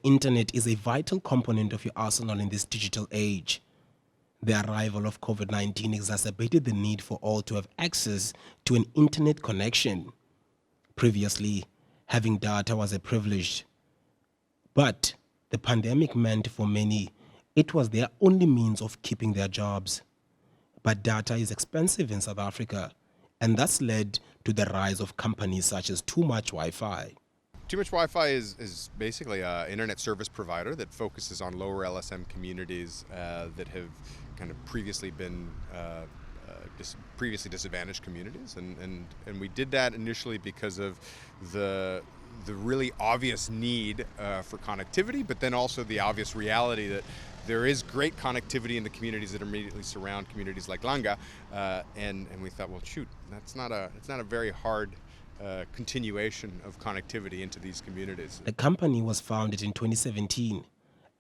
internet is a vital component of your arsenal in this digital age. The arrival of COVID-19 exacerbated the need for all to have access to an internet connection. Previously, having data was a privilege. But the pandemic meant for many, it was their only means of keeping their jobs. But data is expensive in South Africa, and that's led to the rise of companies such as Too Much Wi-Fi. Too Much Wi-Fi is basically an internet service provider that focuses on lower LSM communities that have kind of previously been previously disadvantaged communities, and we did that initially because of the really obvious need for connectivity, but then also the obvious reality that there is great connectivity in the communities that immediately surround communities like Langa, and we thought, well, shoot, it's not a very hard continuation of connectivity into these communities. The company was founded in 2017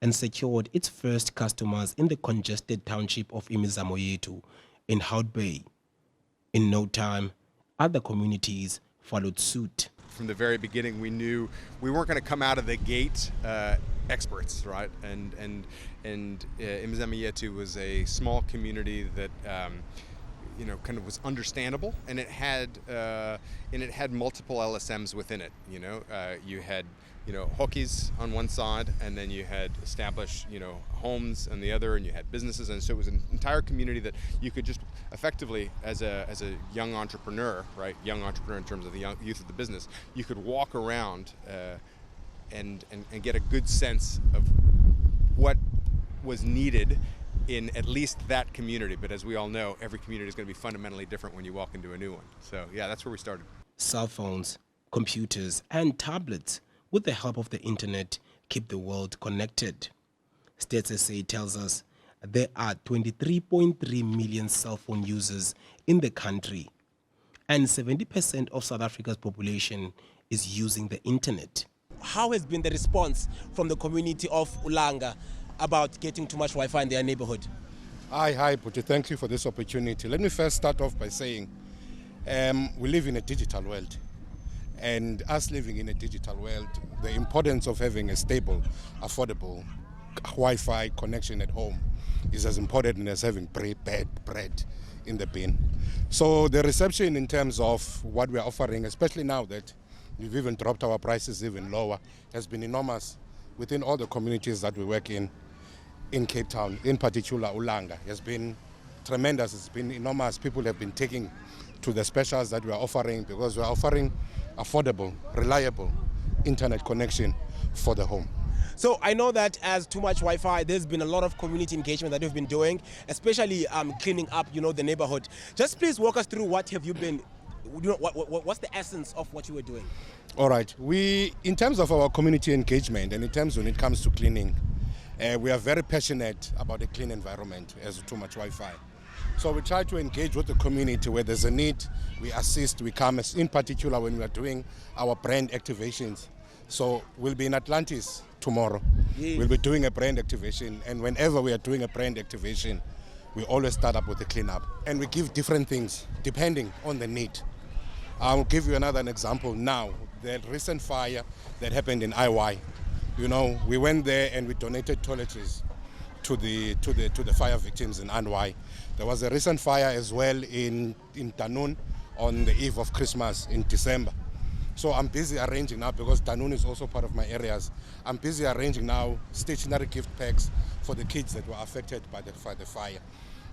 and secured its first customers in the congested township of Imizamo Yetu in Hout Bay. In no time, other communities followed suit. From the very beginning, we knew we weren't going to come out of the gate experts, right? And Imizamo Yetu was a small community that kind of was understandable, and it had multiple LSMs within it. You had hockeys on one side, and then you had established homes on the other, and you had businesses, and so it was an entire community that you could just effectively, as a young entrepreneur, right, young entrepreneur in terms of the youth of the business, you could walk around and get a good sense of what was needed in at least that community. But as we all know, every community is going to be fundamentally different when you walk into a new one. So yeah, that's where we started. Cell phones, computers, and tablets, with the help of the internet, keep the world connected. Stats SA tells us there are 23.3 million cell phone users in the country, and 70% of South Africa's population is using the internet. How has been the response from the community of Ulanga about getting Too Much Wi-Fi in their neighborhood? Hi, Puti. Thank you for this opportunity. Let me first start off by saying we live in a digital world. And us living in a digital world, the importance of having a stable, affordable Wi-Fi connection at home is as important as having bad bread in the bin. So the reception in terms of what we are offering, especially now that we've even dropped our prices even lower, has been enormous within all the communities that we work in Cape Town. In particular, Ulanga has been tremendous. It's been enormous. People have been taking to the specials that we are offering, because we are offering affordable, reliable internet connection for the home. So I know that as Too Much Wi-Fi, there's been a lot of community engagement that you've been doing, especially cleaning up, the neighborhood. Just please walk us through what have you been, what's the essence of what you were doing? All right. In terms of our community engagement, and in terms when it comes to cleaning, we are very passionate about a clean environment as Too Much Wi-Fi. So we try to engage with the community where there's a need. We assist, we come, in particular when we are doing our brand activations. So we'll be in Atlantis tomorrow. Yes. We'll be doing a brand activation, and whenever we are doing a brand activation, we always start up with a cleanup. And we give different things depending on the need. I'll give you another example now. The recent fire that happened in IY, we went there and we donated toiletries to the fire victims in Anwai. There was a recent fire as well in Danun on the eve of Christmas in December. So I'm busy arranging now, because Danun is also part of my areas. I'm busy arranging now stationary gift packs for the kids that were affected by the fire.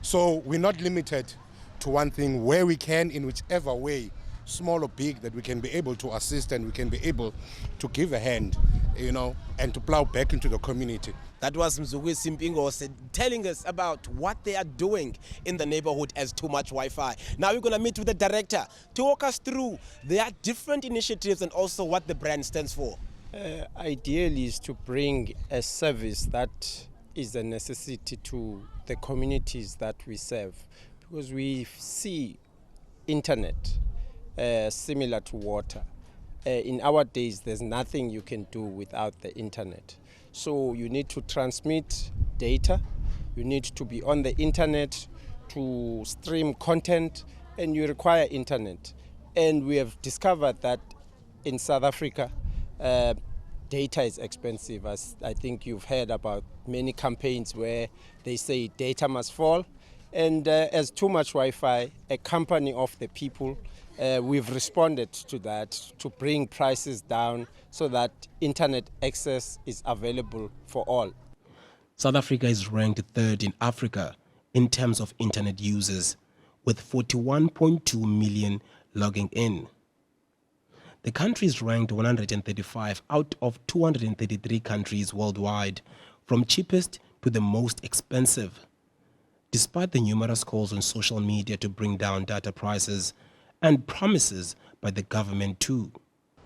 So we're not limited to one thing. Where we can, in whichever way, small or big, that we can be able to assist and we can be able to give a hand, and to plow back into the community. That was Mzugwi Simpingo telling us about what they are doing in the neighborhood as Too Much Wi-Fi. Now we're going to meet with the director to walk us through their different initiatives and also what the brand stands for. Ideally is to bring a service that is a necessity to the communities that we serve, because we see internet similar to water. In our days, there's nothing you can do without the internet. So you need to transmit data, you need to be on the internet to stream content, and you require internet. And we have discovered that in South Africa, data is expensive. As I think you've heard about many campaigns where they say data must fall. And as Too Much Wi-Fi, a company of the people, we've responded to that to bring prices down so that internet access is available for all. South Africa is ranked third in Africa in terms of internet users, with 41.2 million logging in. The country is ranked 135 out of 233 countries worldwide, from cheapest to the most expensive. Despite the numerous calls on social media to bring down data prices and promises by the government too.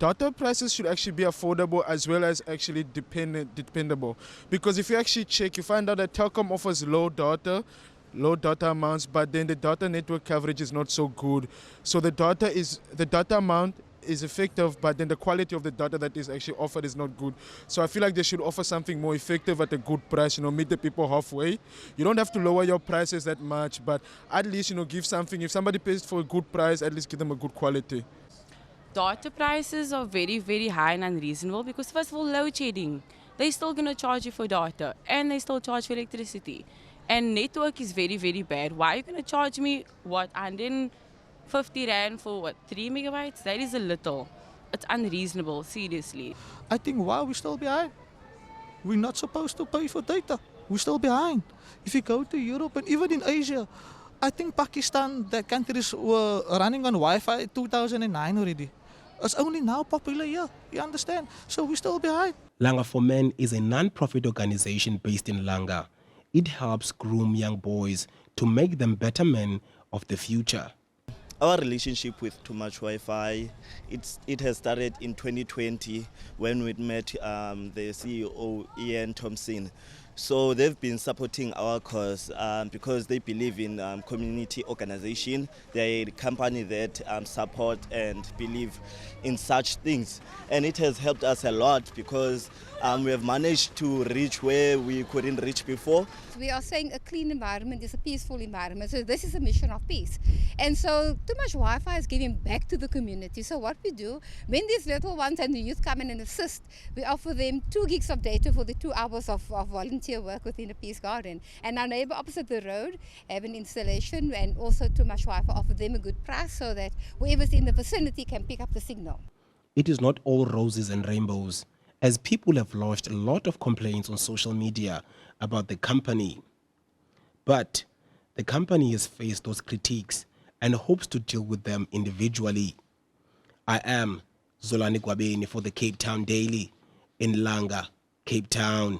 Data prices should actually be affordable as well as actually dependable. Because if you actually check, you find out that Telkom offers low data amounts, but then the data network coverage is not so good. So the data amount is effective, but then the quality of the data that is actually offered is not good. So I feel like they should offer something more effective at a good price, meet the people halfway. You don't have to lower your prices that much, but at least, give something. If somebody pays for a good price, at least give them a good quality. Data prices are very, very high and unreasonable because, first of all, load shedding. They're still going to charge you for data and they still charge for electricity. And network is very, very bad. Why are you going to charge me, 150 Rand for 3 megabytes? That is a little. It's unreasonable, seriously. I think, wow, we're still behind. We're not supposed to pay for data. We're still behind. If you go to Europe and even in Asia, I think Pakistan, the countries were running on Wi-Fi 2009 already. It's only now popular here, you understand? So we're still behind. Langa for Men is a non-profit organization based in Langa. It helps groom young boys to make them better men of the future. Our relationship with Too Much Wi-Fi, it has started in 2020 when we met the CEO, Ian Thompson. So they've been supporting our cause because they believe in community organization. They're a company that support and believe in such things. And it has helped us a lot because we have managed to reach where we couldn't reach before. We are saying a clean environment is a peaceful environment. So this is a mission of peace. And so Too Much Wi-Fi is giving back to the community. So what we do, when these little ones and the youth come in and assist, we offer them 2 gigs of data for the 2 hours of volunteer work within the Peace Garden. And our neighbor opposite the road have an installation, and also Too Much Wi-Fi offer them a good price so that whoever's in the vicinity can pick up the signal. It is not all roses and rainbows, as people have lodged a lot of complaints on social media about the company. But the company has faced those critiques and hopes to deal with them individually. I am Zolani Gwabeni for the Cape Town Daily in Langa, Cape Town.